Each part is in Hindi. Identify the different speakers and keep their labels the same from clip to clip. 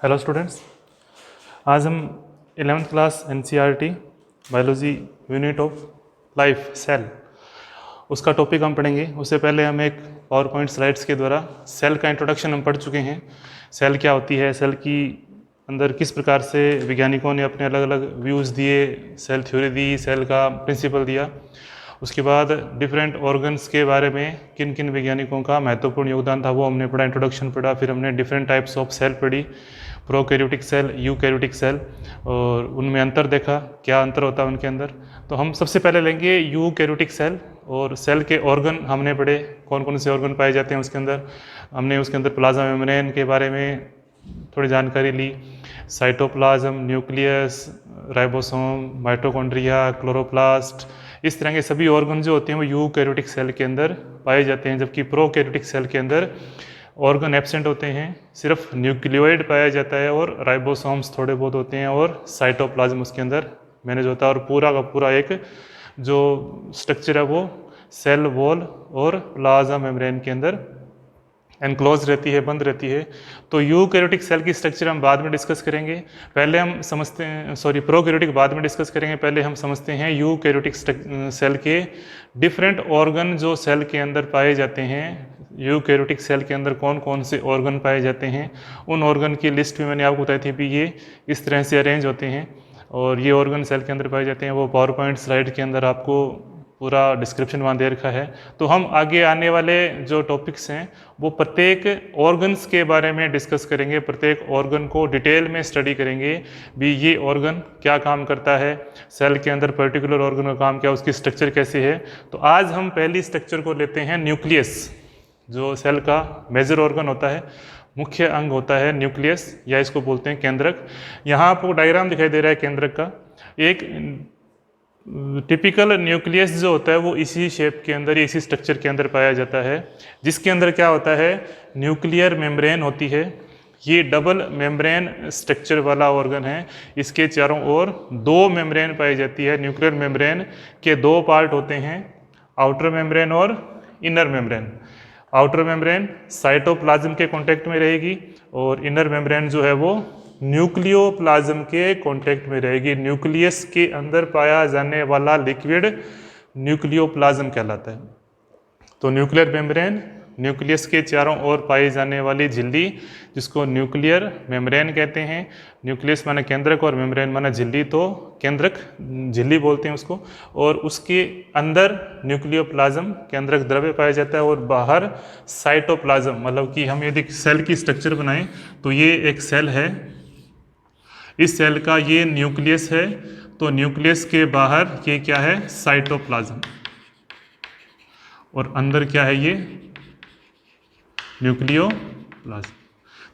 Speaker 1: हेलो स्टूडेंट्स, आज हम 11th class NCERT biology unit of life cell उसका टॉपिक हम पढ़ेंगे। उससे पहले हम एक पावर पॉइंट स्लाइड्स के द्वारा सेल का इंट्रोडक्शन हम पढ़ चुके हैं। सेल क्या होती है, सेल की अंदर किस प्रकार से वैज्ञानिकों ने अपने अलग अलग व्यूज़ दिए, सेल थ्योरी दी, सेल का प्रिंसिपल दिया। उसके बाद डिफरेंट ऑर्गन्स के बारे में किन किन वैज्ञानिकों का महत्वपूर्ण योगदान था वो हमने पढ़ा, इंट्रोडक्शन पढ़ा। फिर हमने डिफरेंट टाइप्स ऑफ सेल पढ़ी, प्रोकैरियोटिक सेल, यूकैरियोटिक सेल, और उनमें अंतर देखा, क्या अंतर होता है उनके अंदर। तो हम सबसे पहले लेंगे यूकैरियोटिक सेल, और सेल के ऑर्गन हमने पढ़े, कौन कौन से ऑर्गन पाए जाते हैं उसके अंदर। हमने उसके अंदर प्लाज्मा मेम्ब्रेन के बारे में थोड़ी जानकारी ली, cytoplasm, nucleus, ribosome, mitochondria, chloroplast, इस तरह के सभी ऑर्गन जो होते हैं वो यूकैरियोटिक सेल के अंदर पाए जाते हैं। जबकि प्रोकैरियोटिक सेल के अंदर ऑर्गन एब्सेंट होते हैं, सिर्फ न्यूक्लियोइड पाया जाता है और राइबोसोम्स थोड़े बहुत होते हैं और साइटोप्लाज्म उसके अंदर मैनेज होता है। और पूरा का पूरा एक जो स्ट्रक्चर है वो सेल वॉल और प्लाज्मा मेम्ब्रेन के अंदर एनक्लोज रहती है, बंद रहती है। तो यूकैरियोटिक सेल की स्ट्रक्चर हम बाद में डिस्कस करेंगे। पहले हम समझते हैं, प्रोकैरियोटिक बाद में डिस्कस करेंगे। पहले हम समझते हैं यूकैरियोटिक सेल के डिफरेंट ऑर्गन जो सेल के अंदर पाए जाते हैं। यूकैरियोटिक सेल के अंदर कौन कौन से ऑर्गन पाए जाते हैं, उन ऑर्गन की लिस्ट भी मैंने आपको बताई थी भी, ये इस तरह से अरेंज होते हैं और ये ऑर्गन सेल के अंदर पाए जाते हैं। वो पावर पॉइंट स्लाइड के अंदर आपको पूरा डिस्क्रिप्शन वहाँ दे रखा है। तो हम आगे आने वाले जो टॉपिक्स हैं वो प्रत्येक ऑर्गन्स के बारे में डिस्कस करेंगे, प्रत्येक ऑर्गन को डिटेल में स्टडी करेंगे भी, ये ऑर्गन क्या काम करता है, सेल के अंदर पर्टिकुलर ऑर्गन का काम क्या, उसकी स्ट्रक्चर कैसी है। तो आज हम पहली स्ट्रक्चर को लेते हैं न्यूक्लियस, जो सेल का मेजर ऑर्गन होता है, मुख्य अंग होता है न्यूक्लियस, या इसको बोलते हैं केंद्रक। यहाँ आपको डायग्राम दिखाई दे रहा है केंद्रक का। एक टिपिकल न्यूक्लियस जो होता है वो इसी शेप के अंदर, इसी स्ट्रक्चर के अंदर पाया जाता है, जिसके अंदर क्या होता है, न्यूक्लियर मेम्ब्रेन होती है। ये डबल मेम्ब्रेन स्ट्रक्चर वाला ऑर्गन है। इसके चारों ओर दो मेम्ब्रेन पाई जाती है। न्यूक्लियर मेम्ब्रेन के दो पार्ट होते हैं, आउटर मेम्ब्रेन और inner membrane. Outer membrane cytoplasm के कांटेक्ट में रहेगी और इनर मेम्ब्रेन जो है वो न्यूक्लियोप्लाज्म के कांटेक्ट में रहेगी। न्यूक्लियस के अंदर पाया जाने वाला लिक्विड न्यूक्लियोप्लाज्म कहलाता है। तो न्यूक्लियर मेम्ब्रेन, न्यूक्लियस के चारों ओर पाई जाने वाली झिल्ली, जिसको न्यूक्लियर मेम्ब्रेन कहते हैं। न्यूक्लियस माने केंद्रक और मेम्ब्रेन माने झिल्ली, तो केंद्रक झिल्ली बोलते हैं उसको। और उसके अंदर न्यूक्लियोप्लाज्म केंद्रक द्रव्य पाया जाता है और बाहर साइटोप्लाज्म, मतलब कि हम यदि सेल की स्ट्रक्चर बनाएं तो ये एक सेल है, इस सेल का ये न्यूक्लियस है, तो न्यूक्लियस के बाहर ये क्या है, साइटोप्लाज्म, और अंदर क्या है, ये न्यूक्लियोप्लाज्म।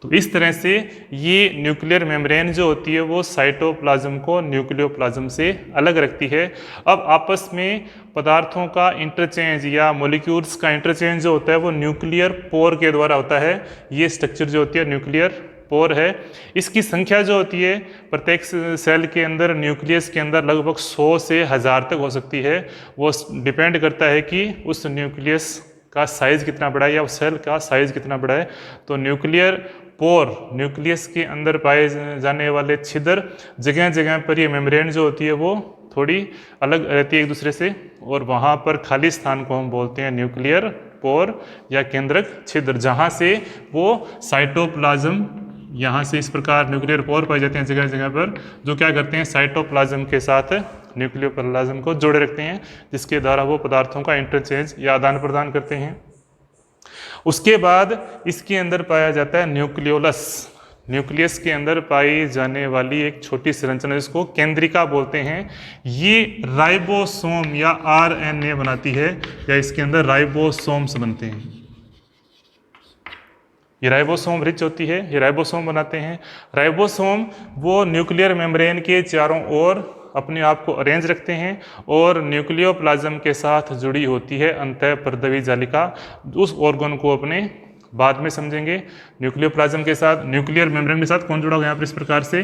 Speaker 1: तो इस तरह से ये न्यूक्लियर मेम्ब्रेन जो होती है वो साइटोप्लाज्म को न्यूक्लियोप्लाज्म से अलग रखती है। अब आपस में पदार्थों का इंटरचेंज या मॉलिक्यूल्स का इंटरचेंज जो होता है वो न्यूक्लियर पोर के द्वारा होता है। ये स्ट्रक्चर जो होती है न्यूक्लियर पोर है। इसकी संख्या जो होती है प्रत्येक सेल के अंदर, न्यूक्लियस के अंदर लगभग 100 से 1000 तक हो सकती है। वो डिपेंड करता है कि उस न्यूक्लियस का साइज़ कितना बड़ा है या उस सेल का साइज़ कितना बड़ा है। तो न्यूक्लियर पोर, न्यूक्लियस के अंदर पाए जाने वाले छिद्र, जगह जगह पर ये मेम्ब्रेन जो होती है वो थोड़ी अलग रहती है एक दूसरे से, और वहाँ पर खाली स्थान को हम बोलते हैं न्यूक्लियर पोर या केंद्रक छिद्र, जहाँ से वो साइटोप्लाज्म, यहाँ से इस प्रकार न्यूक्लियर पोर पाए जाते हैं जगह जगह पर, जो क्या करते हैं, साइटोप्लाज्म के साथ न्यूक्लियोप्लाज्म को जोड़े रखते हैं, जिसके द्वारा वो पदार्थों का इंटरचेंज या आदान प्रदान करते हैं। उसके बाद इसके अंदर पाया जाता है न्यूक्लियोलस। न्यूक्लियस के अंदर पाई जाने वाली एक छोटी संरचना जिसको केंद्रिका बोलते हैं, ये राइबोसोम या आरएनए बनाती है, या इसके अंदर राइबोसोम्स बनते हैं। ये राइबोसोम रिच होती है, ये राइबोसोम बनाते हैं। राइबोसोम वो न्यूक्लियर मेम्ब्रेन के चारों ओर अपने आप को अरेंज रखते हैं और न्यूक्लियोप्लाज्म के साथ जुड़ी होती है अंतःपर्दवी जालिका। उस ऑर्गन को अपने बाद में समझेंगे। न्यूक्लियोप्लाज्म के साथ, न्यूक्लियर मेम्ब्रेन के साथ कौन जुड़ा हुआ है यहाँ पर, इस प्रकार से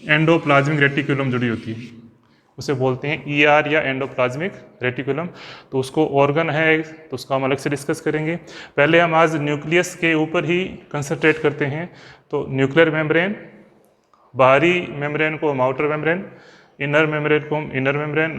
Speaker 1: एंडोप्लाज्मिक रेटिकुलम जुड़ी होती है, उसे बोलते हैं ईआर या एंडोप्लाज्मिक रेटिकुलम। तो उसको ऑर्गन है, तो उसको हम अलग से डिस्कस करेंगे। पहले हम आज न्यूक्लियस के ऊपर ही कंसंट्रेट करते हैं। तो न्यूक्लियर मेम्ब्रेन, बाहरी मेम्ब्रेन को हम आउटर मेम्ब्रेन, इनर मेम्ब्रेन को हम इनर मेम्ब्रेन,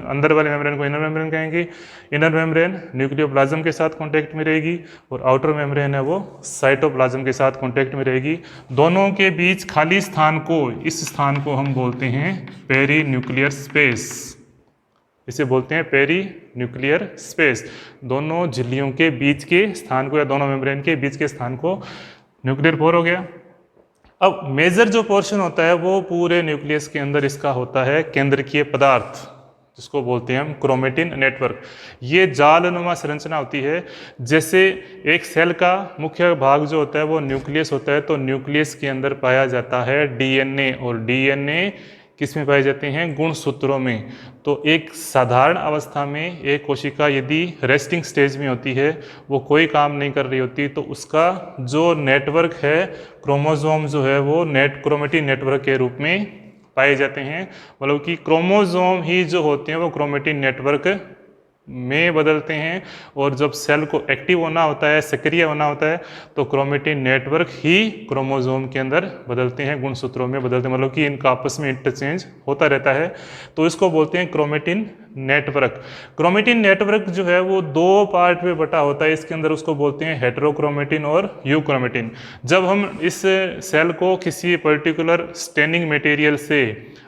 Speaker 1: अंदर वाले मेम्ब्रेन को इनर मेम्ब्रेन कहेंगे। इनर मेम्ब्रेन न्यूक्लियोप्लाज्म के साथ कांटेक्ट में रहेगी और आउटर मेम्ब्रेन है वो साइटोप्लाज्म के साथ कांटेक्ट में रहेगी। दोनों के बीच खाली स्थान को, इस स्थान को हम बोलते हैं पेरी न्यूक्लियर स्पेस, इसे बोलते हैं पेरी न्यूक्लियर स्पेस। दोनों झिल्लियों के बीच के स्थान को या दोनों मेम्ब्रेन के बीच के स्थान को न्यूक्लियर पोर हो गया। अब मेजर जो पोर्शन होता है वो पूरे न्यूक्लियस के अंदर इसका होता है केंद्रकीय पदार्थ, जिसको बोलते हैं हम क्रोमेटिन नेटवर्क। ये जालनुमा संरचना होती है। जैसे एक सेल का मुख्य भाग जो होता है वो न्यूक्लियस होता है, तो न्यूक्लियस के अंदर पाया जाता है डीएनए, और डीएनए किस में पाए जाते हैं? गुणसूत्रों में। तो एक साधारण अवस्था में एक कोशिका यदि रेस्टिंग स्टेज में होती है, वो कोई काम नहीं कर रही होती, तो उसका जो नेटवर्क है, क्रोमोसोम जो है वो क्रोमेटिन नेटवर्क के रूप में पाए जाते हैं। मतलब कि क्रोमोसोम ही जो होते हैं वो क्रोमेटिन नेटवर्क में बदलते हैं, और जब सेल को एक्टिव होना होता है, सक्रिय होना होता है, तो क्रोमेटिन नेटवर्क ही क्रोमोसोम के अंदर बदलते हैं, गुणसूत्रों में बदलते हैं। मतलब कि इनका आपस में इंटरचेंज होता रहता है, तो इसको बोलते हैं क्रोमेटिन नेटवर्क। क्रोमेटिन नेटवर्क जो है वो दो पार्ट में बटा होता है इसके अंदर, उसको बोलते हैं हेटेरोक्रोमेटिन और यूक्रोमेटिन। जब हम इस सेल को किसी पर्टिकुलर स्टेनिंग मटेरियल से,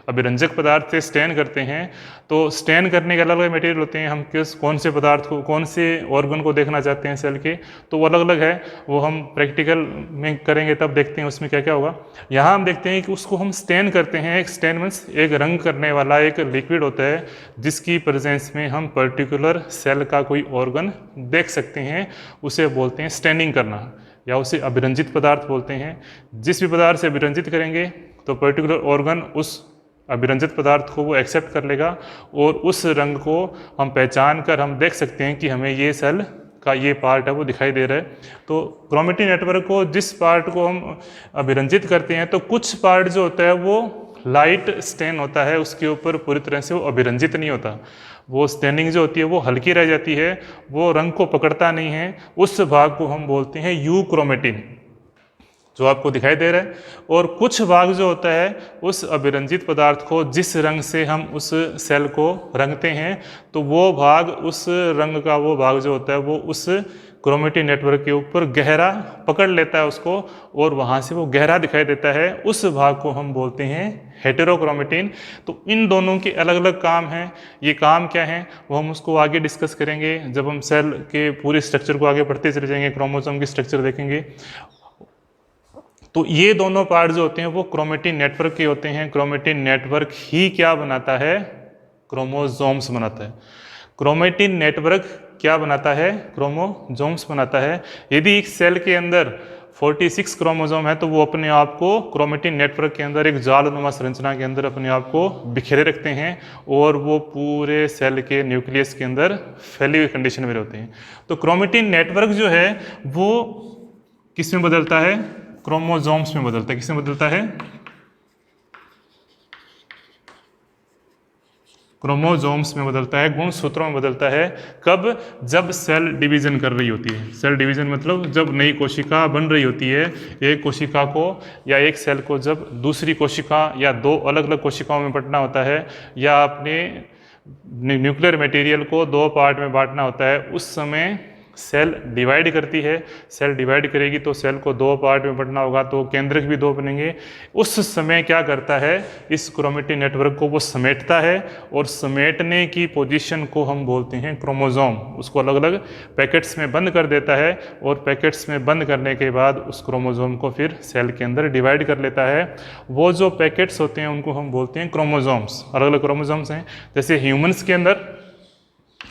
Speaker 1: अभिरंजक पदार्थ से स्टेन करते हैं, तो स्टेन करने के अलग अलग मटेरियल होते हैं। हम कौन से पदार्थ को, कौन से ऑर्गन को देखना चाहते हैं सेल के, तो वो अलग अलग है, वो हम प्रैक्टिकल में करेंगे तब देखते हैं उसमें क्या क्या होगा। यहाँ हम देखते हैं कि उसको हम स्टेन करते हैं। एक स्टेन मीन्स एक रंग करने वाला एक लिक्विड होता है, जिसकी प्रेजेंस में हम पर्टिकुलर सेल का कोई ऑर्गन देख सकते हैं, उसे बोलते हैं स्टेनिंग करना, या उसे अभिरंजित पदार्थ बोलते हैं। जिस भी पदार्थ से अभिरंजित करेंगे तो पर्टिकुलर ऑर्गन उस अभिरंजित पदार्थ को वो एक्सेप्ट कर लेगा, और उस रंग को हम पहचान कर हम देख सकते हैं कि हमें ये सेल का ये पार्ट है वो दिखाई दे रहा है। तो क्रोमेटिन नेटवर्क को, जिस पार्ट को हम अभिरंजित करते हैं, तो कुछ पार्ट जो होता है वो लाइट स्टेन होता है, उसके ऊपर पूरी तरह से वो अभिरंजित नहीं होता, वो स्टेनिंग जो होती है वो हल्की रह जाती है, वो रंग को पकड़ता नहीं है। उस भाग को हम बोलते हैं यूक्रोमेटिन, जो आपको दिखाई दे रहा है। और कुछ भाग जो होता है उस अभिरंजित पदार्थ को, जिस रंग से हम उस सेल को रंगते हैं, तो वो भाग, उस रंग का वो भाग जो होता है वो उस क्रोमेटिन नेटवर्क के ऊपर गहरा पकड़ लेता है उसको, और वहाँ से वो गहरा दिखाई देता है। उस भाग को हम बोलते हैं हेटेरोक्रोमेटिन। तो इन दोनों के अलग अलग काम हैं। ये काम क्या है वो हम उसको आगे डिस्कस करेंगे जब हम सेल के पूरे स्ट्रक्चर को आगे बढ़ते चले जाएंगे, क्रोमोसोम की स्ट्रक्चर देखेंगे। तो ये दोनों पार्ट जो होते हैं वो क्रोमेटिन नेटवर्क के होते हैं। क्रोमेटिन नेटवर्क ही क्या बनाता है? क्रोमोसोम्स बनाता है। क्रोमेटिन नेटवर्क क्या बनाता है? क्रोमोसोम्स बनाता है। यदि एक सेल के अंदर 46 क्रोमोसोम है, तो वो अपने आप को क्रोमेटिन नेटवर्क के अंदर एक जालनुमा संरचना के अंदर अपने आप को बिखेरे रखते हैं, और वो पूरे सेल के न्यूक्लियस के अंदर फैली हुई कंडीशन में रहते हैं। तो क्रोमेटिन नेटवर्क जो है वो किस में बदलता है? क्रोमोसोम्स में बदलता है। किसमें बदलता है? क्रोमोसोम्स में बदलता है, गुणसूत्रों में बदलता है। कब? जब सेल डिवीजन कर रही होती है। सेल डिवीजन मतलब जब नई कोशिका बन रही होती है। एक कोशिका को या एक सेल को जब दूसरी कोशिका या दो अलग अलग कोशिकाओं में बांटना होता है, या अपने न्यूक्लियर मटेरियल को दो पार्ट में बांटना होता है, उस समय सेल डिवाइड करती है। सेल डिवाइड करेगी तो सेल को दो पार्ट में बांटना होगा, तो केंद्रक भी दो बनेंगे। उस समय क्या करता है? इस क्रोमेटिन नेटवर्क को वो समेटता है, और समेटने की पोजीशन को हम बोलते हैं क्रोमोसोम। उसको अलग अलग पैकेट्स में बंद कर देता है, और पैकेट्स में बंद करने के बाद उस क्रोमोसोम को फिर सेल के अंदर डिवाइड कर लेता है। वो जो पैकेट्स होते हैं उनको हम बोलते हैं क्रोमोसोम्स। अलग अलग क्रोमोसोम्स हैं। जैसे ह्यूमंस के अंदर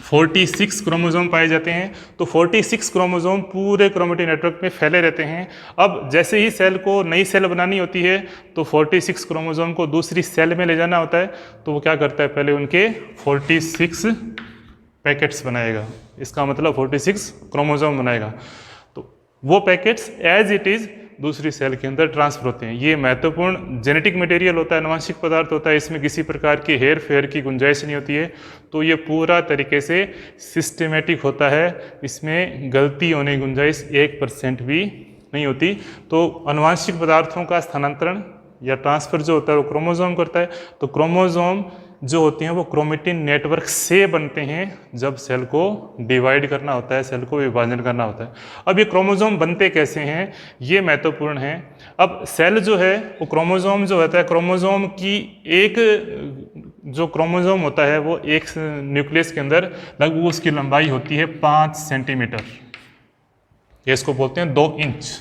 Speaker 1: 46 क्रोमोसोम पाए जाते हैं, तो 46 क्रोमोसोम पूरे क्रोमेटिन नेटवर्क में फैले रहते हैं। अब जैसे ही सेल को नई सेल बनानी होती है, तो 46 क्रोमोसोम को दूसरी सेल में ले जाना होता है, तो वो क्या करता है? पहले उनके 46 पैकेट्स बनाएगा। इसका मतलब 46 क्रोमोसोम बनाएगा। तो वो पैकेट्स एज इट इज़ दूसरी सेल के अंदर ट्रांसफर होते हैं। ये महत्वपूर्ण जेनेटिक मटेरियल होता है, आनुवंशिक पदार्थ होता है। इसमें किसी प्रकार की हेर फेर की गुंजाइश नहीं होती है। तो ये पूरा तरीके से सिस्टमेटिक होता है। इसमें गलती होने की गुंजाइश 1% भी नहीं होती। तो आनुवंशिक पदार्थों का स्थानांतरण या ट्रांसफ़र जो होता है वो क्रोमोसोम करता है। तो क्रोमोसोम जो होते हैं वो क्रोमेटिन नेटवर्क से बनते हैं जब सेल को डिवाइड करना होता है, सेल को विभाजन करना होता है। अब ये क्रोमोसोम बनते कैसे हैं ये महत्वपूर्ण है। अब सेल जो है वो क्रोमोसोम जो होता है, क्रोमोसोम की एक जो क्रोमोसोम होता है वो एक न्यूक्लियस के अंदर लगभग उसकी लंबाई होती है 5 सेंटीमीटर, ये इसको बोलते हैं 2 इंच।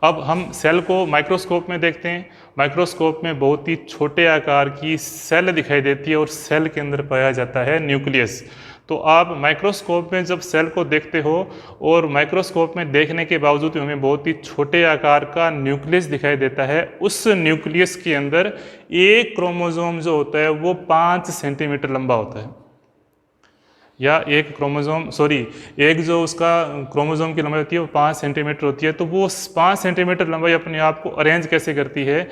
Speaker 1: अब हम सेल को माइक्रोस्कोप में देखते हैं, माइक्रोस्कोप में बहुत ही छोटे आकार की सेल दिखाई देती है और सेल के अंदर पाया जाता है न्यूक्लियस। तो आप माइक्रोस्कोप में जब सेल को देखते हो और माइक्रोस्कोप में देखने के बावजूद हमें बहुत ही छोटे आकार का न्यूक्लियस दिखाई देता है, उस न्यूक्लियस के अंदर एक क्रोमोसोम जो होता है वो 5 सेंटीमीटर लंबा होता है, या एक क्रोमोसोम एक जो उसका क्रोमोसोम की लंबाई होती है वो 5 सेंटीमीटर होती है। तो वो 5 सेंटीमीटर लंबाई अपने आप को अरेंज कैसे करती है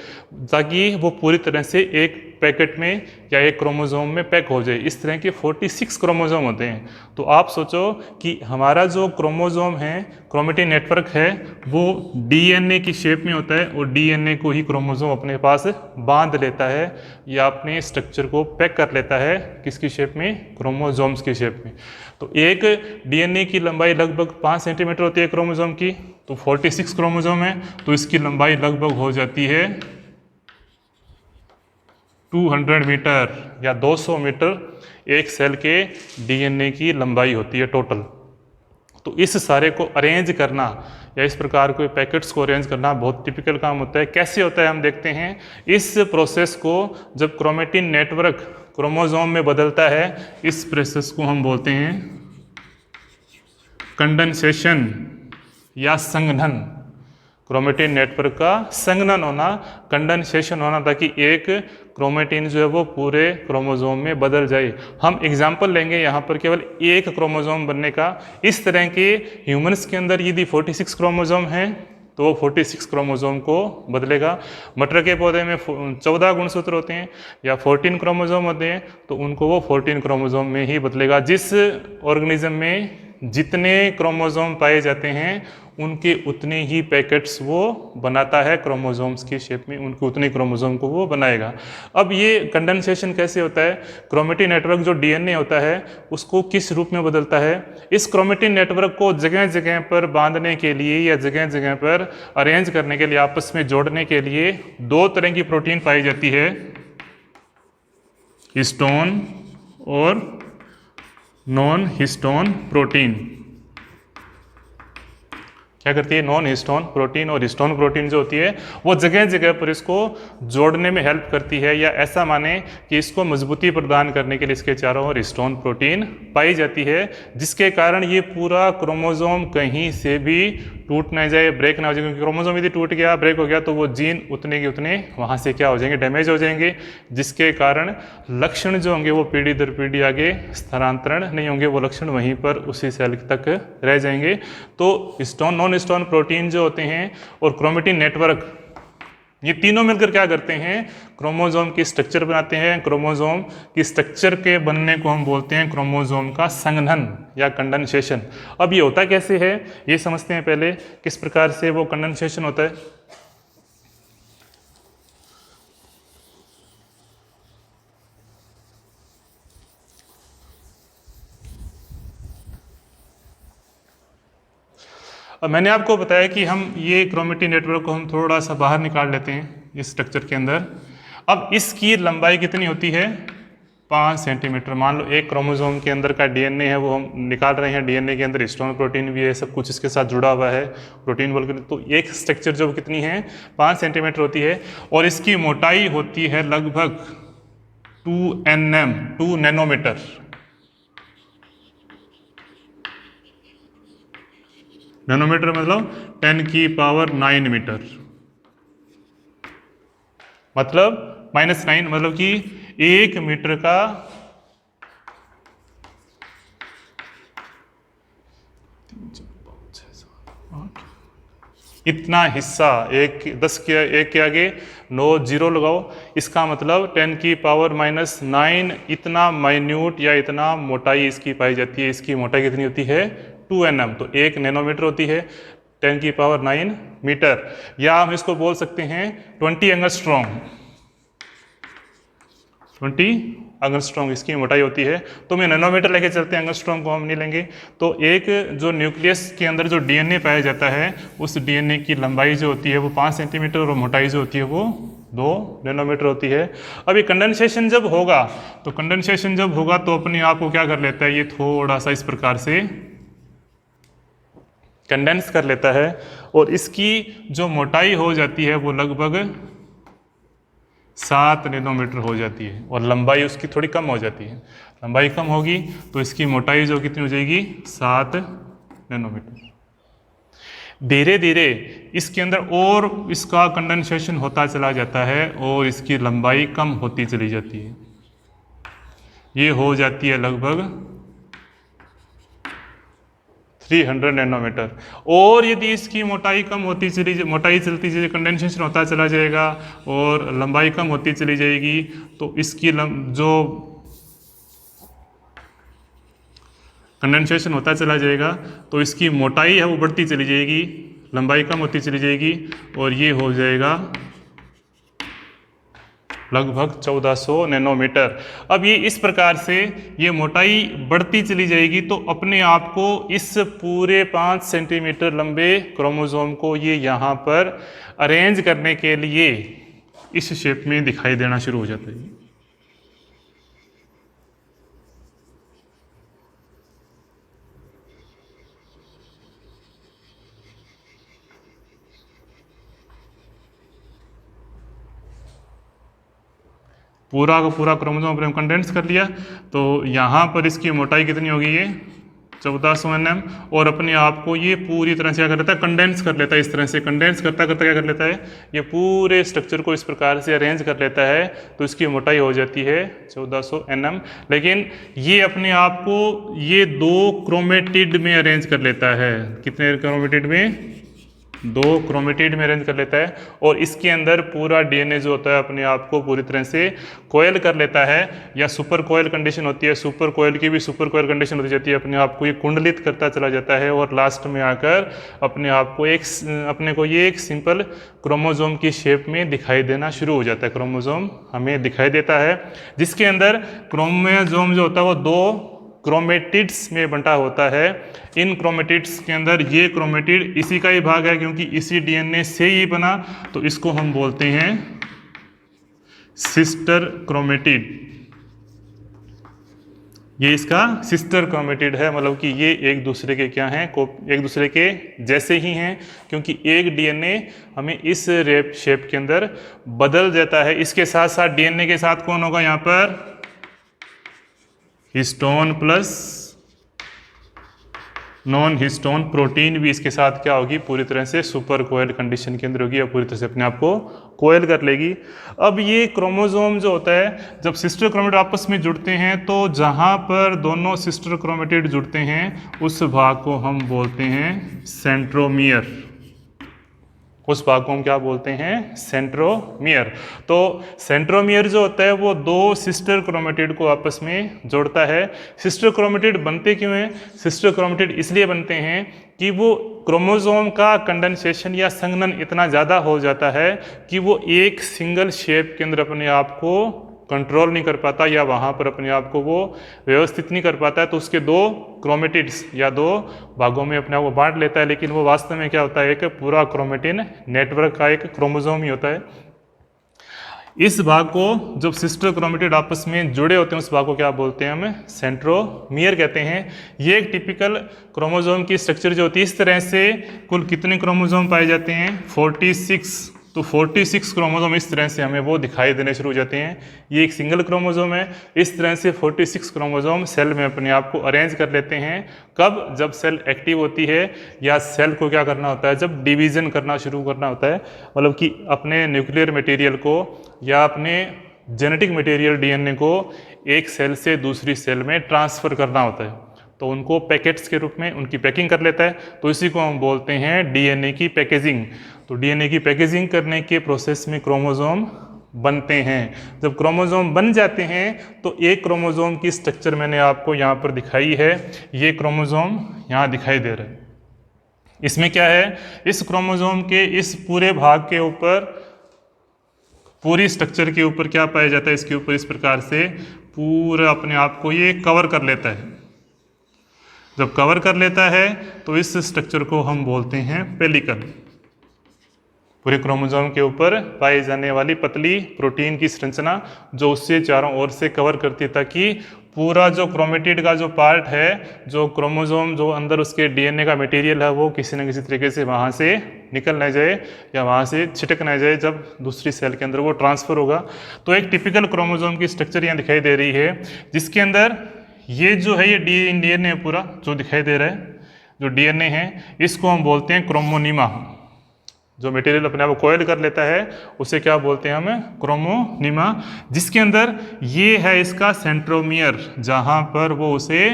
Speaker 1: ताकि वो पूरी तरह से एक पैकेट में या एक क्रोमोसोम में पैक हो जाए। इस तरह के 46 क्रोमोसोम होते हैं। तो आप सोचो कि हमारा जो क्रोमोसोम है, क्रोमेटिन नेटवर्क है, वो डीएनए की शेप में होता है और डीएनए को ही क्रोमोसोम अपने पास बांध लेता है या अपने स्ट्रक्चर को पैक कर लेता है किसकी शेप में, क्रोमोसोम्स की शेप में। तो एक डीएनए की लंबाई लगभग 5 सेंटीमीटर होती है क्रोमोसोम की, तो 46 क्रोमोसोम है तो इसकी लंबाई लगभग हो जाती है 200 मीटर या 200 मीटर एक सेल के डीएनए की लंबाई होती है टोटल। तो इस सारे को अरेंज करना या इस प्रकार के पैकेट्स को अरेंज करना बहुत टिपिकल काम होता है। कैसे होता है हम देखते हैं। इस प्रोसेस को जब क्रोमेटिन नेटवर्क क्रोमोसोम में बदलता है, इस प्रोसेस को हम बोलते हैं कंडेंसेशन या संघनन। क्रोमेटिन नेटवर्क का संघनन होना, कंडेंसेशन होना, ताकि एक क्रोमेटिन जो है वो पूरे क्रोमोसोम में बदल जाए। हम एग्जाम्पल लेंगे यहाँ पर केवल एक क्रोमोसोम बनने का। इस तरह के ह्यूमंस के अंदर यदि 46 क्रोमोसोम हैं तो वो 46 क्रोमोसोम को बदलेगा। मटर के पौधे में 14 गुणसूत्र होते हैं या 14 क्रोमोसोम होते हैं तो उनको वो 14 क्रोमोसोम में ही बदलेगा। जिस ऑर्गेनिज्म में जितने क्रोमोसोम पाए जाते हैं उनके उतने ही पैकेट्स वो बनाता है क्रोमोसोम्स की शेप में, उनके उतने क्रोमोसोम को वो बनाएगा। अब ये कंडेंसेशन कैसे होता है, क्रोमेटिन नेटवर्क जो डीएनए होता है उसको किस रूप में बदलता है। इस क्रोमेटिन नेटवर्क को जगह जगह पर बांधने के लिए या जगह जगह पर अरेंज करने के लिए, आपस में जोड़ने के लिए 2 तरह की प्रोटीन पाई जाती है, हिस्टोन और नॉन हिस्टोन प्रोटीन। क्या करती है, नॉन हिस्टोन प्रोटीन और हिस्टोन प्रोटीन जो होती है वो जगह जगह पर इसको जोड़ने में हेल्प करती है, या ऐसा माने कि इसको मजबूती प्रदान करने के लिए इसके चारों ओर हिस्टोन प्रोटीन पाई जाती है, जिसके कारण ये पूरा क्रोमोसोम कहीं से भी टूट ना जाए, ब्रेक ना हो जाए। क्योंकि क्रोमोसोम यदि टूट गया, ब्रेक हो गया तो वो जीन उतने के उतने वहाँ से क्या हो जाएंगे, डैमेज हो जाएंगे, जिसके कारण लक्षण जो होंगे वो पीढ़ी दर पीढ़ी आगे स्थानांतरण नहीं होंगे, वो लक्षण वहीं पर उसी सेल तक रह जाएंगे। तो हिस्टोन, नॉन हिस्टोन प्रोटीन जो होते हैं और क्रोमेटिन नेटवर्क, ये तीनों मिलकर क्या करते हैं, क्रोमोसोम की स्ट्रक्चर बनाते हैं। क्रोमोसोम की स्ट्रक्चर के बनने को हम बोलते हैं क्रोमोसोम का संघनन या कंडेंसेशन। अब ये होता कैसे है ये समझते हैं पहले, किस प्रकार से वो कंडेंसेशन होता है। अब मैंने आपको बताया कि हम ये क्रोमेटिन नेटवर्क को हम थोड़ा सा बाहर निकाल लेते हैं इस स्ट्रक्चर के अंदर। अब इसकी लंबाई कितनी होती है, 5 सेंटीमीटर। मान लो एक क्रोमोसोम के अंदर का डीएनए है वो हम निकाल रहे हैं, डीएनए के अंदर हिस्टोन प्रोटीन भी है, सब कुछ इसके साथ जुड़ा हुआ है, प्रोटीन बोल कर। तो एक स्ट्रक्चर जो कितनी है, 5 सेंटीमीटर होती है और इसकी मोटाई होती है लगभग 2 नैनोमीटर। नैनोमीटर मतलब 10⁻⁹ मीटर, मतलब -9, मतलब कि 1 मीटर का इतना हिस्सा, 10 के 1 के आगे 9 जीरो लगाओ, इसका मतलब 10⁻⁹ इतना माइन्यूट या इतना मोटाई इसकी पाई जाती है। इसकी मोटाई कितनी होती है, 2 nm, तो 1 नैनोमीटर होती है। 10⁹ मीटर, या हम इसको बोल सकते हैं 20 एंगस्ट्रॉम। 20 एंगस्ट्रॉम इसकी मोटाई होती है। तो मैं नैनोमीटर लेके चलते हैं, एंगस्ट्रॉम को हम नहीं लेंगे। तो एक जो न्यूक्लियस के अंदर जो डीएनए पाया जाता है, उस डीएनए की लंबाई जो होती है वो 5 सेंटीमीटर और मोटाई जो होती है वो 2 नैनोमीटर होती है। अब ये कंडेंसेशन जब होगा, तो कंडेंसेशन जब होगा तो अपने आप को क्या कर लेता है, ये थोड़ा सा इस प्रकार से कंडेंस कर लेता है, और इसकी जो मोटाई हो जाती है वो लगभग 7 नैनोमीटर हो जाती है, और लंबाई उसकी थोड़ी कम हो जाती है। लंबाई कम होगी तो इसकी मोटाई जो कितनी हो जाएगी, 7 नैनोमीटर। धीरे धीरे इसके अंदर और इसका कंडेंसेशन होता चला जाता है और इसकी लंबाई कम होती चली जाती है। ये हो जाती है लगभग 300 नैनोमीटर। और यदि इसकी मोटाई कम होती मोटाई चलती चली, कंडेंसेशन होता चला जाएगा और लंबाई कम होती चली जाएगी, तो इसकी जो कंडेंसेशन होता चला जाएगा तो इसकी मोटाई है वो बढ़ती चली जाएगी, लंबाई कम होती चली जाएगी, और ये हो जाएगा लगभग 1400 नैनोमीटर। अब ये इस प्रकार से ये मोटाई बढ़ती चली जाएगी, तो अपने आप को इस पूरे 5 सेंटीमीटर लंबे क्रोमोसोम को ये यहाँ पर अरेंज करने के लिए इस शेप में दिखाई देना शुरू हो जाता है। पूरा का पूरा क्रोमोसोम पर कंडेंस कर लिया, तो यहाँ पर इसकी मोटाई कितनी होगी, ये 1400 nm, और अपने आप को ये पूरी तरह से क्या कर लेता है, कंडेंस कर लेता है। इस तरह से कंडेंस करता करता क्या कर लेता है, ये पूरे स्ट्रक्चर को इस प्रकार से अरेंज कर लेता है, तो इसकी मोटाई हो जाती है 1400 nm। लेकिन ये अपने आप को ये 2 क्रोमेटिड में अरेंज कर लेता है। कितने क्रोमेटिड में, 2 क्रोमेटिड में अरेंज कर लेता है, और इसके अंदर पूरा डीएनए जो होता है अपने आप को पूरी तरह से कोयल कर लेता है, या सुपर कोयल कंडीशन होती है। सुपर कोयल की भी सुपर कोयल कंडीशन होती जाती है, अपने आप को ये कुंडलित करता चला जाता है, और लास्ट में आकर अपने आप को अपने को ये एक सिंपल क्रोमोसोम की शेप में दिखाई देना शुरू हो जाता है। क्रोमोसोम हमें दिखाई देता है, जिसके अंदर क्रोमोसोम जो होता है वो 2 क्रोमेटिड्स में बंटा होता है। इन क्रोमेटिड्स के अंदर ये क्रोमेटिड इसी का ही भाग है, क्योंकि इसी डीएनए से ही बना, तो इसको हम बोलते हैं सिस्टर क्रोमेटिड। ये इसका सिस्टर क्रोमेटिड है, मतलब कि ये एक दूसरे के क्या हैं, एक दूसरे के जैसे ही हैं, क्योंकि एक डीएनए हमें इस शेप के अंदर बदल जाता है। इसके साथ साथ डीएनए के साथ कौन होगा, यहाँ पर histone plus non histone protein भी इसके साथ क्या होगी, पूरी तरह से सुपर कोयल कंडीशन के अंदर होगी, और पूरी तरह से अपने आप को कोयल कर लेगी। अब ये क्रोमोसोम जो होता है, जब सिस्टर क्रोमेटिड आपस में जुड़ते हैं, तो जहाँ पर दोनों सिस्टर क्रोमेटिड जुड़ते हैं उस भाग को हम बोलते हैं सेंट्रोमियर। उस भाग को हम क्या बोलते हैं, सेंट्रोमियर। तो सेंट्रोमियर जो होता है वो 2 सिस्टर क्रोमेटिड को आपस में जोड़ता है। सिस्टर क्रोमेटिड बनते क्यों हैं, सिस्टर क्रोमेटिड इसलिए बनते हैं कि वो क्रोमोसोम का कंडेंसेशन या संघनन इतना ज़्यादा हो जाता है कि वो एक सिंगल शेप के अंदर अपने आप को कंट्रोल नहीं कर पाता, या वहाँ पर अपने आप को वो व्यवस्थित नहीं कर पाता है, तो उसके 2 क्रोमेटिड्स या 2 भागों में अपने आप को बांट लेता है। लेकिन वो वास्तव में क्या होता है, एक पूरा क्रोमेटिन नेटवर्क का एक क्रोमोसोम ही होता है। इस भाग को जब सिस्टर क्रोमेटिड आपस में जुड़े होते हैं उस भाग को क्या बोलते हैं, हम सेंट्रोमियर कहते हैं। ये एक टिपिकल क्रोमोसोम की स्ट्रक्चर जो होती है, इस तरह से कुल कितने क्रोमोसोम पाए जाते हैं, 46। तो 46 क्रोमोसोम इस तरह से हमें वो दिखाई देने शुरू हो जाते हैं। ये एक सिंगल क्रोमोसोम है, इस तरह से 46 क्रोमोसोम सेल में अपने आप को अरेंज कर लेते हैं। कब, जब सेल एक्टिव होती है, या सेल को क्या करना होता है, जब डिवीज़न करना शुरू करना होता है, मतलब कि अपने न्यूक्लियर मटेरियल को या अपने जेनेटिक मटेरियल डीएनए को एक सेल से दूसरी सेल में ट्रांसफ़र करना होता है, तो उनको पैकेट्स के रूप में उनकी पैकिंग कर लेता है। तो इसी को हम बोलते हैं डीएनए की पैकेजिंग। तो डीएनए की पैकेजिंग करने के प्रोसेस में क्रोमोसोम बनते हैं। जब क्रोमोसोम बन जाते हैं तो एक क्रोमोसोम की स्ट्रक्चर मैंने आपको यहाँ पर दिखाई है, ये क्रोमोसोम यहाँ दिखाई दे रहा है। इसमें क्या है, इस क्रोमोसोम के इस पूरे भाग के ऊपर, पूरी स्ट्रक्चर के ऊपर क्या पाया जाता है, इसके ऊपर इस प्रकार से पूरा अपने आप को ये कवर कर लेता है। जब कवर कर लेता है तो इस स्ट्रक्चर को हम बोलते हैं पेलिकल। पूरे क्रोमोसोम के ऊपर पाई जाने वाली पतली प्रोटीन की संरचना जो उससे चारों ओर से कवर करती है, ताकि पूरा जो क्रोमेटिड का जो पार्ट है, जो क्रोमोसोम जो अंदर उसके डीएनए का मटेरियल है, वो किसी न किसी तरीके से वहाँ से निकल ना जाए या वहाँ से छिटक ना जाए जब दूसरी सेल के अंदर वो ट्रांसफ़र होगा। तो एक टिपिकल क्रोमोसोम की स्ट्रक्चर यहाँ दिखाई दे रही है, जिसके अंदर ये जो है ये डीएनए पूरा जो दिखाई दे रहा है, जो डीएनए है, इसको हम बोलते हैं क्रोमोनिमा। जो मटेरियल अपने आप को कोयल कर लेता है उसे क्या बोलते हैं हम, क्रोमोनिमा। जिसके अंदर ये है इसका सेंट्रोमियर, जहां पर वो उसे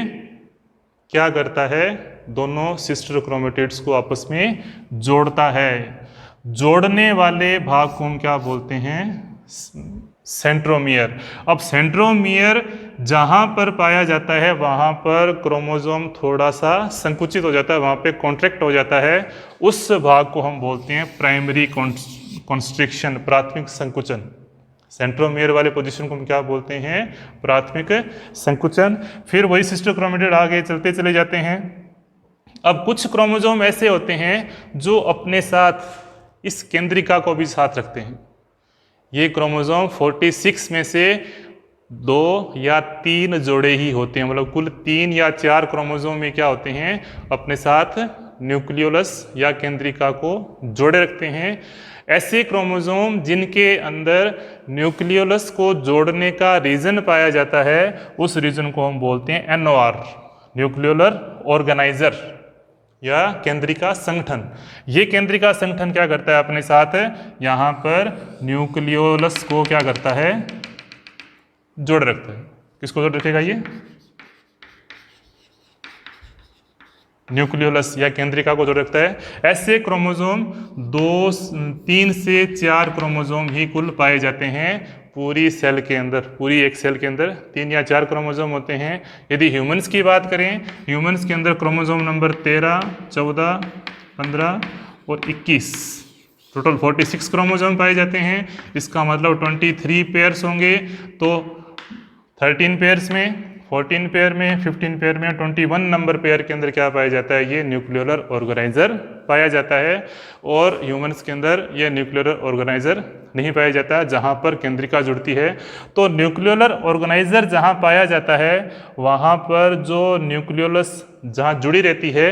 Speaker 1: क्या करता है, दोनों सिस्टर क्रोमेटिड्स को आपस में जोड़ता है। जोड़ने वाले भाग को हम क्या बोलते हैं, सेंट्रोमियर। अब सेंट्रोमियर जहां पर पाया जाता है वहां पर क्रोमोसोम थोड़ा सा संकुचित हो जाता है, वहां पे कॉन्ट्रैक्ट हो जाता है, उस भाग को हम बोलते हैं प्राइमरी कॉन्स्ट्रिक्शन, प्राथमिक संकुचन। सेंट्रोमियर वाले पोजीशन को हम क्या बोलते हैं, प्राथमिक संकुचन। फिर वही सिस्टर क्रोमेटिड आगे चलते चले जाते हैं। अब कुछ क्रोमोसोम ऐसे होते हैं जो अपने साथ इस केंद्रिका को भी साथ रखते हैं। ये क्रोमोसोम 46 में से 2 या 3 जोड़े ही होते हैं, मतलब कुल 3 या 4 क्रोमोसोम में क्या होते हैं, अपने साथ न्यूक्लियोलस या केंद्रिका को जोड़े रखते हैं। ऐसे क्रोमोसोम जिनके अंदर न्यूक्लियोलस को जोड़ने का रीजन पाया जाता है, उस रीजन को हम बोलते हैं NOR, न्यूक्लियोलर ऑर्गेनाइजर या केंद्रिका संगठन। ये केंद्रिका संगठन क्या करता है, अपने साथ यहाँ पर न्यूक्लियोलस को क्या करता है, जोड़ रखता है। किसको जोड़ रखेगा, ये न्यूक्लियोलस या केंद्रिका को जोड़ रखता है। ऐसे क्रोमोसोम 3 से 4 क्रोमोसोम ही कुल पाए जाते हैं पूरी सेल के अंदर। पूरी एक सेल के अंदर 3 या 4 क्रोमोसोम होते हैं। यदि ह्यूमंस की बात करें, ह्यूमंस के अंदर क्रोमोसोम नंबर 13, 14, 15 और 21, टोटल 46 क्रोमोसोम पाए जाते हैं। इसका मतलब 23 पेयर्स होंगे, तो 13 पेयर्स में, 14 पेयर में, 15 पेयर में, 21 नंबर पेयर के अंदर क्या पाया जाता है, ये न्यूक्लियोलर ऑर्गेनाइजर पाया जाता है। और ह्यूमंस के अंदर ये न्यूक्लियोलर ऑर्गेनाइजर नहीं पाया जाता जहाँ पर केंद्रिका जुड़ती है। तो न्यूक्लियोलर ऑर्गेनाइजर जहाँ पाया जाता है वहाँ पर जो न्यूक्लियोलस जहाँ जुड़ी रहती है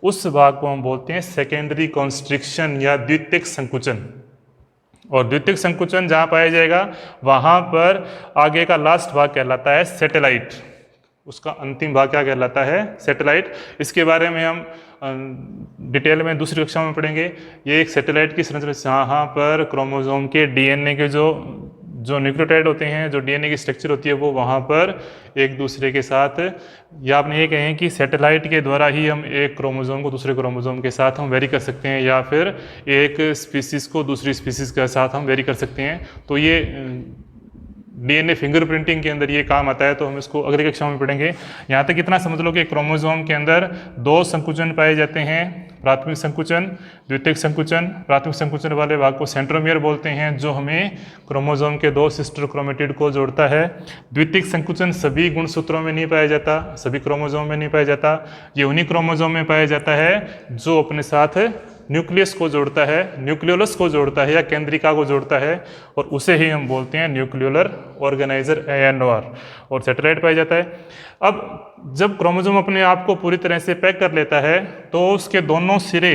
Speaker 1: उस भाग को हम बोलते हैं सेकेंडरी कॉन्स्ट्रिक्शन या द्वितीयक संकुचन। और द्वितीयक संकुचन जहाँ पाया जाएगा वहाँ पर आगे का लास्ट भाग कहलाता है सेटेलाइट। उसका अंतिम भाग क्या कहलाता है, सेटेलाइट। इसके बारे में हम डिटेल में दूसरी कक्षा में पढ़ेंगे। ये एक सेटेलाइट की संरचना, जहाँ पर क्रोमोसोम के डीएनए के जो न्यूक्लियोटाइड होते हैं, जो डीएनए की स्ट्रक्चर होती है, वो वहाँ पर एक दूसरे के साथ, या आपने ये कहें कि सैटेलाइट के द्वारा ही हम एक क्रोमोसोम को दूसरे क्रोमोसोम के साथ हम वेरी कर सकते हैं, या फिर एक स्पीसीज़ को दूसरी स्पीसीज़ के साथ हम वेरी कर सकते हैं। तो ये डीएनए फिंगरप्रिंटिंग के अंदर ये काम आता है, तो हम इसको अगली कक्षा में पढ़ेंगे। यहाँ तक इतना समझ लो कि क्रोमोसोम के अंदर 2 संकुचन पाए जाते हैं, प्राथमिक संकुचन, द्वितीयक संकुचन। प्राथमिक संकुचन वाले भाग को सेंट्रोमियर बोलते हैं, जो हमें क्रोमोसोम के 2 सिस्टर क्रोमेटिड को जोड़ता है। द्वितीयक संकुचन सभी गुणसूत्रों में नहीं पाया जाता, सभी क्रोमोसोम में नहीं पाया जाता। ये उन्हीं क्रोमोसोम में पाया जाता है जो अपने साथ न्यूक्लियस को जोड़ता है, न्यूक्लियोलस को जोड़ता है या केंद्रिका को जोड़ता है, और उसे ही हम बोलते हैं न्यूक्लियोलर ऑर्गेनाइजर NOR। और सैटेलाइट पाया जाता है। अब जब क्रोमोसोम अपने आप को पूरी तरह से पैक कर लेता है तो उसके दोनों सिरे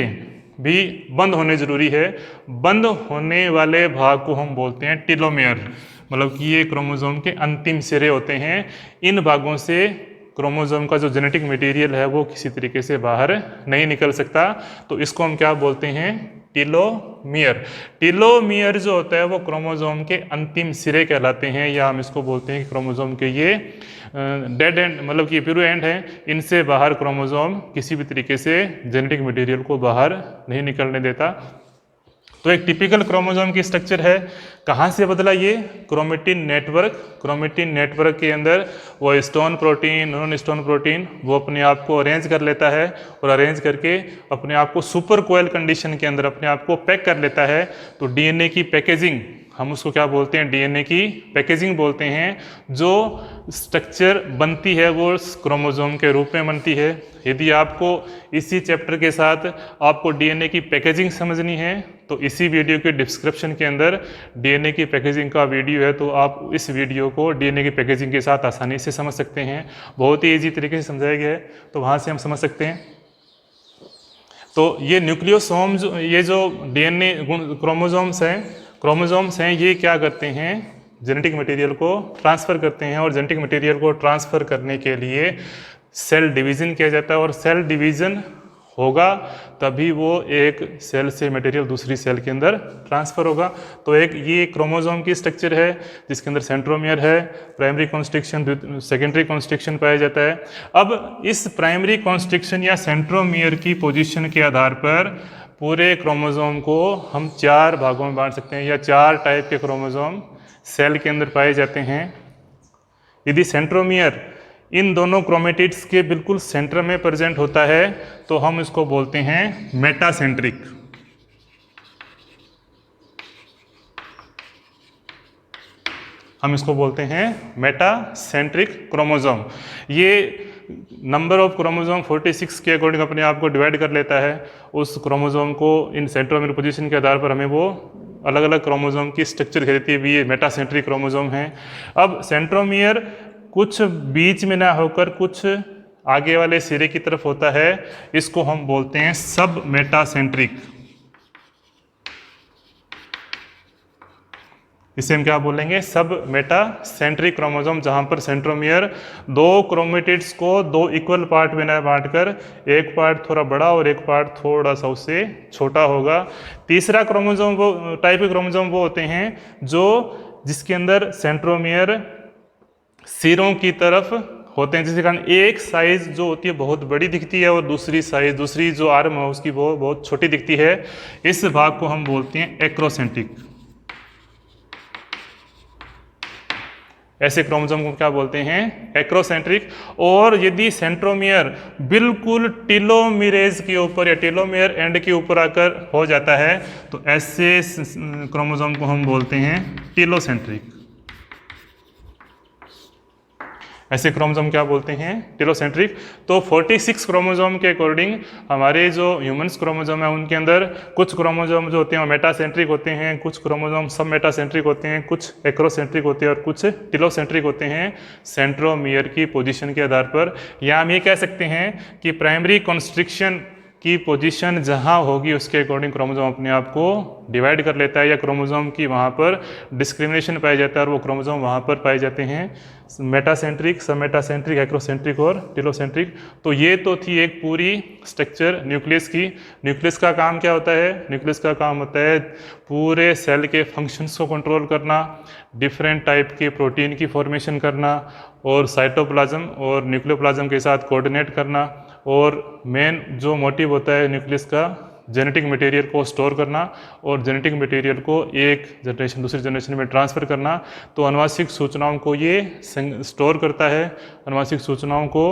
Speaker 1: भी बंद होने जरूरी है। बंद होने वाले भाग को हम बोलते हैं टेलोमेयर, मतलब कि ये क्रोमोसोम के अंतिम सिरे होते हैं। इन भागों से क्रोमोसोम का जो जेनेटिक मटेरियल है वो किसी तरीके से बाहर नहीं निकल सकता, तो इसको हम क्या बोलते हैं, टेलोमियर। टेलोमियर जो होता है वो क्रोमोसोम के अंतिम सिरे कहलाते हैं, या हम इसको बोलते हैं कि क्रोमोसोम के ये डेड एंड, मतलब कि पिरो एंड है। इनसे बाहर क्रोमोसोम किसी भी तरीके से जेनेटिक मटेरियल को बाहर नहीं निकलने देता। तो एक टिपिकल क्रोमोसोम की स्ट्रक्चर है, कहाँ से बदला ये? क्रोमेटिन नेटवर्क के अंदर वो stone protein, non stone protein वो अपने आप को अरेंज कर लेता है और अरेंज करके अपने आप को सुपर कोयल कंडीशन के अंदर अपने आप को पैक कर लेता है। तो डीएनए की पैकेजिंग, हम उसको क्या बोलते हैं? डीएनए की पैकेजिंग बोलते हैं। जो स्ट्रक्चर बनती है वो क्रोमोसोम के रूप में बनती है। यदि आपको इसी चैप्टर के साथ आपको डीएनए की पैकेजिंग समझनी है तो इसी वीडियो के डिस्क्रिप्शन के अंदर डीएनए की पैकेजिंग का वीडियो है, तो आप इस वीडियो को डीएनए की पैकेजिंग के साथ आसानी से समझ सकते हैं। बहुत ही ईजी तरीके से समझाया गया है, तो वहाँ से हम समझ सकते हैं। तो ये न्यूक्लियोसोम, ये जो डीएनए क्रोमोसोम्स हैं, ये क्या करते हैं? जेनेटिक मटेरियल को ट्रांसफ़र करते हैं, और जेनेटिक मटेरियल को ट्रांसफ़र करने के लिए सेल डिवीज़न किया जाता है, और सेल डिवीज़न होगा तभी वो एक सेल से मटेरियल दूसरी सेल के अंदर ट्रांसफ़र होगा। तो एक ये क्रोमोसोम की स्ट्रक्चर है जिसके अंदर सेंट्रोमियर है, प्राइमरी कॉन्स्ट्रिक्शन, सेकेंडरी कॉन्स्ट्रिक्शन पाया जाता है। अब इस प्राइमरी कॉन्स्ट्रिक्शन या सेंट्रोमियर की पोजीशन के आधार पर पूरे क्रोमोसोम को हम 4 भागों में बांट सकते हैं, या 4 टाइप के क्रोमोसोम सेल के अंदर पाए जाते हैं। यदि सेंट्रोमियर इन दोनों क्रोमेटिड्स के बिल्कुल सेंटर में प्रेजेंट होता है तो हम इसको बोलते हैं मेटासेंट्रिक। हम इसको बोलते हैं मेटासेंट्रिक क्रोमोसोम। ये नंबर ऑफ क्रोमोसोम 46 के अकॉर्डिंग अपने आप को डिवाइड कर लेता है। उस क्रोमोसोम को इन सेंट्रोमियर पोजीशन के आधार पर हमें वो अलग अलग क्रोमोसोम की स्ट्रक्चर देती है, भी ये मेटासेंट्रिक क्रोमोसोम है। अब सेंट्रोमियर कुछ बीच में ना होकर कुछ आगे वाले सिरे की तरफ होता है, इसको हम बोलते हैं सब मेटासेंट्रिक। इसे हम क्या बोलेंगे? सब मेटासेंट्रिक क्रोमोसोम, जहां पर सेंट्रोमियर 2 क्रोमेटिड्स को 2 इक्वल पार्ट में न बांटकर एक पार्ट थोड़ा बड़ा और एक पार्ट थोड़ा सा उससे छोटा होगा। तीसरा क्रोमोसोम वो टाइप के क्रोमोसोम वो होते हैं जिसके अंदर सेंट्रोमियर सिरों की तरफ होते हैं, जिसके कारण एक साइज जो होती है बहुत बड़ी दिखती है और दूसरी जो आर्म है उसकी वो बहुत छोटी दिखती है। इस भाग को हम बोलते हैं एक्रोसेंट्रिक। ऐसे क्रोमोसोम को क्या बोलते हैं? एक्रोसेंट्रिक। और यदि सेंट्रोमियर बिल्कुल टेलोमेरेज के ऊपर या टेलोमेयर एंड के ऊपर आकर हो जाता है तो ऐसे क्रोमोसोम को हम बोलते हैं टेलोसेंट्रिक। ऐसे क्रोमोसोम क्या बोलते हैं? टेलोसेंट्रिक। तो 46 क्रोमोसोम के अकॉर्डिंग हमारे जो ह्यूमंस क्रोमोसोम है उनके अंदर कुछ क्रोमोसोम जो होते हैं वो मेटासेंट्रिक होते हैं, कुछ क्रोमोसोम सब मेटासेंट्रिक होते हैं, कुछ एक्रोसेंट्रिक होते हैं और कुछ टेलोसेंट्रिक होते हैं सेंट्रोमियर की पोजीशन के आधार पर। या हम ये कह सकते हैं कि प्राइमरी कॉन्स्ट्रिक्शन की पोजीशन जहां होगी उसके अकॉर्डिंग क्रोमोसोम अपने आप को डिवाइड कर लेता है, या क्रोमोसोम की वहां पर डिस्क्रिमिनेशन पाया जाता है और वो क्रोमोसोम वहां पर पाए जाते हैं मेटासेंट्रिक, सब मेटासेंट्रिक, एक्रोसेंट्रिक और टेलोसेंट्रिक। तो ये तो थी एक पूरी स्ट्रक्चर न्यूक्लियस की। न्यूक्लियस का काम क्या होता है? न्यूक्लियस का काम होता है पूरे सेल के फंक्शंस को कंट्रोल करना, डिफरेंट टाइप के प्रोटीन की फॉर्मेशन करना, और साइटोप्लाज्म और न्यूक्लियोप्लाज्म के साथ कोऑर्डिनेट करना, और मेन जो मोटिव होता है न्यूक्लियस का जेनेटिक मटेरियल को स्टोर करना और जेनेटिक मटेरियल को एक जनरेशन दूसरी जनरेशन में ट्रांसफ़र करना। तो अनुवांशिक सूचनाओं को ये स्टोर करता है। अनुवांशिक सूचनाओं को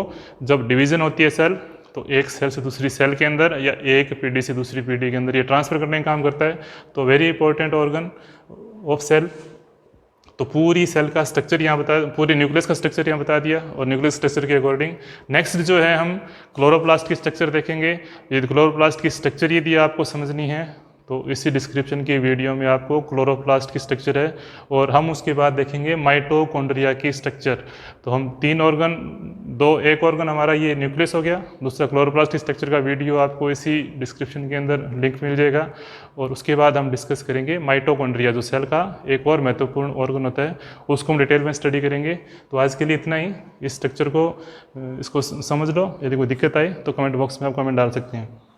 Speaker 1: जब डिवीज़न होती है सेल, तो एक सेल से दूसरी सेल के अंदर या एक पीढ़ी से दूसरी पीढ़ी के अंदर ये ट्रांसफ़र करने का काम करता है। तो very important organ of cell. तो पूरी सेल का स्ट्रक्चर यहाँ बता, पूरी न्यूक्लियस का स्ट्रक्चर यहाँ बता दिया, और न्यूक्लियस स्ट्रक्चर के अकॉर्डिंग नेक्स्ट जो है हम क्लोरोप्लास्ट की स्ट्रक्चर देखेंगे। ये क्लोरोप्लास्ट की स्ट्रक्चर यदि आपको समझनी है तो इसी डिस्क्रिप्शन की वीडियो में आपको क्लोरोप्लास्ट की स्ट्रक्चर है, और हम उसके बाद देखेंगे माइटोकॉन्ड्रिया की स्ट्रक्चर। तो हम 3 ऑर्गन, एक ऑर्गन हमारा ये न्यूक्लियस हो गया, दूसरा क्लोरोप्लास्ट की स्ट्रक्चर का वीडियो आपको इसी डिस्क्रिप्शन के अंदर लिंक मिल जाएगा, और उसके बाद हम डिस्कस करेंगे माइटोकॉन्ड्रिया जो सेल का एक और महत्वपूर्ण ऑर्गन होता है, उसको हम डिटेल में स्टडी करेंगे। तो आज के लिए इतना ही। इस स्ट्रक्चर को इसको समझ लो, यदि कोई दिक्कत आए तो कमेंट बॉक्स में आप कमेंट डाल सकते हैं।